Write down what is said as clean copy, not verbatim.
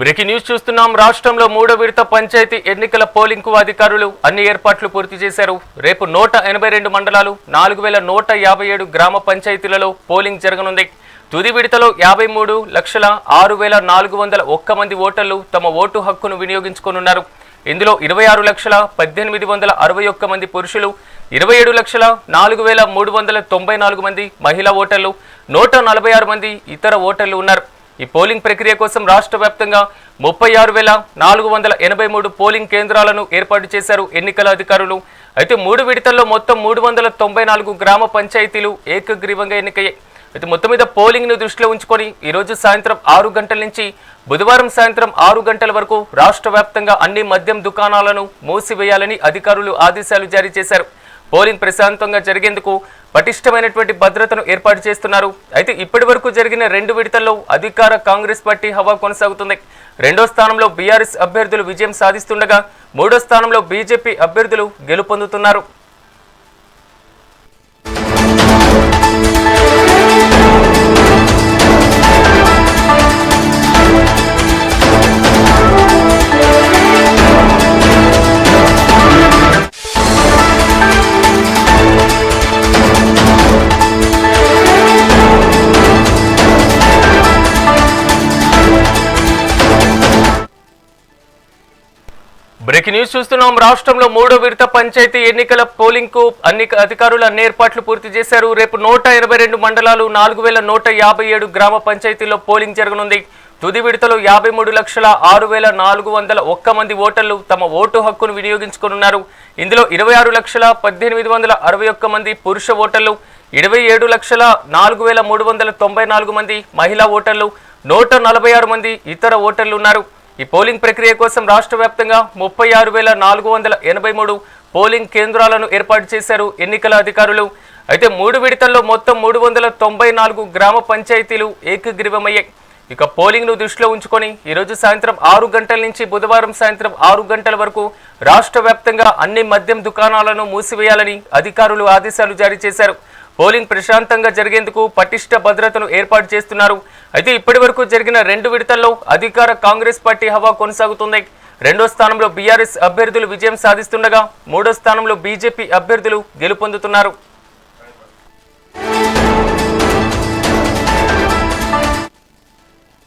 Breaking news చూస్తున్నాం. రాష్ట్రంలో మూడో విడత పంచాయతీ ఎన్నికల పోలింగ్ కు అధికారులు అన్ని ఏర్పాట్లు పూర్తి చేశారు. రేపు 182 మండలాలు 4157 గ్రామ పంచాయతీలలో పోలింగ్ జరగనుంది. తుది విడతలో 53,06,401 మంది ఓటర్లు తమ ఓటు హక్కును వినియోగించుకోనున్నారు. ఇందులో 26,18,61 మంది పురుషులు, 27,04,394 మంది మహిళా ఓటర్లు, 146 మంది ఇతర ఓటర్లు ఉన్నారు. ఈ పోలింగ్ ప్రక్రియ కోసం రాష్ట్ర వ్యాప్తంగా 36,483 పోలింగ్ కేంద్రాలను ఏర్పాటు చేశారు ఎన్నికల అధికారులు. అయితే మూడు విడతల్లో మొత్తం 394 గ్రామ పంచాయతీలు ఏకగ్రీవంగా ఎన్నికయ్యాయి. అయితే మొత్తం మీద పోలింగ్ ను దృష్టిలో ఉంచుకొని ఈరోజు సాయంత్రం 6 గంటల నుంచి బుధవారం సాయంత్రం 6 గంటల వరకు రాష్ట్ర వ్యాప్తంగా అన్ని మద్యం దుకాణాలను మూసివేయాలని అధికారులు ఆదేశాలు జారీ చేశారు. పోలింగ్ ప్రశాంతంగా జరిగేందుకు పటిష్టమైనటువంటి భద్రతను ఏర్పాటు చేస్తున్నారు. అయితే ఇప్పటి వరకు జరిగిన 2 విడతల్లో అధికార కాంగ్రెస్ పార్టీ హవా కొనసాగుతుంది. 2వ స్థానంలో బీఆర్ఎస్ అభ్యర్థులు విజయం సాధిస్తుండగా 3వ స్థానంలో బీజేపీ అభ్యర్థులు గెలుపొందుతున్నారు. బ్రేకింగ్ న్యూస్ చూస్తున్నాం. రాష్ట్రంలో మూడో విడత పంచాయతీ ఎన్నికల పోలింగ్ కు అధికారులు అన్ని ఏర్పాట్లు పూర్తి చేశారు. రేపు 182 మండలాలు 4157 గ్రామ పంచాయతీల్లో పోలింగ్ జరగనుంది. తుది విడతలో 53,06,401 మంది ఓటర్లు తమ ఓటు హక్కును వినియోగించుకోనున్నారు. ఇందులో 26,18,61 మంది పురుష ఓటర్లు, 27,04,394 మంది మహిళా ఓటర్లు, 146 మంది ఇతర ఓటర్లు ఉన్నారు. ఈ పోలింగ్ ప్రక్రియ కోసం రాష్ట్ర వ్యాప్తంగా 36,483 పోలింగ్ కేంద్రాలను ఏర్పాటు చేశారు ఎన్నికల అధికారులు. అయితే మూడు విడతల్లో మొత్తం 394 గ్రామ పంచాయతీలు ఏకగ్రీవమయ్యాయి. ఇక పోలింగ్ ను దృష్టిలో ఉంచుకొని ఈరోజు సాయంత్రం 6 గంటల నుంచి బుధవారం సాయంత్రం 6 గంటల వరకు రాష్ట్ర వ్యాప్తంగా అన్ని మద్యం దుకాణాలను మూసివేయాలని అధికారులు ఆదేశాలు జారీ చేశారు. పోలింగ్ ప్రశాంతంగా జరిగేందుకు పటిష్ట భద్రతను ఏర్పాటు చేస్తున్నారు. అయితే ఇప్పటి వరకు జరిగిన 2 విడతల్లో అధికార కాంగ్రెస్ పార్టీ హవా కొనసాగుతుంది. 2వ స్థానంలో బీఆర్ఎస్ అభ్యర్థులు విజయం సాధిస్తుండగా 3వ స్థానంలో బీజేపీ అభ్యర్థులు గెలుపొందుతున్నారు.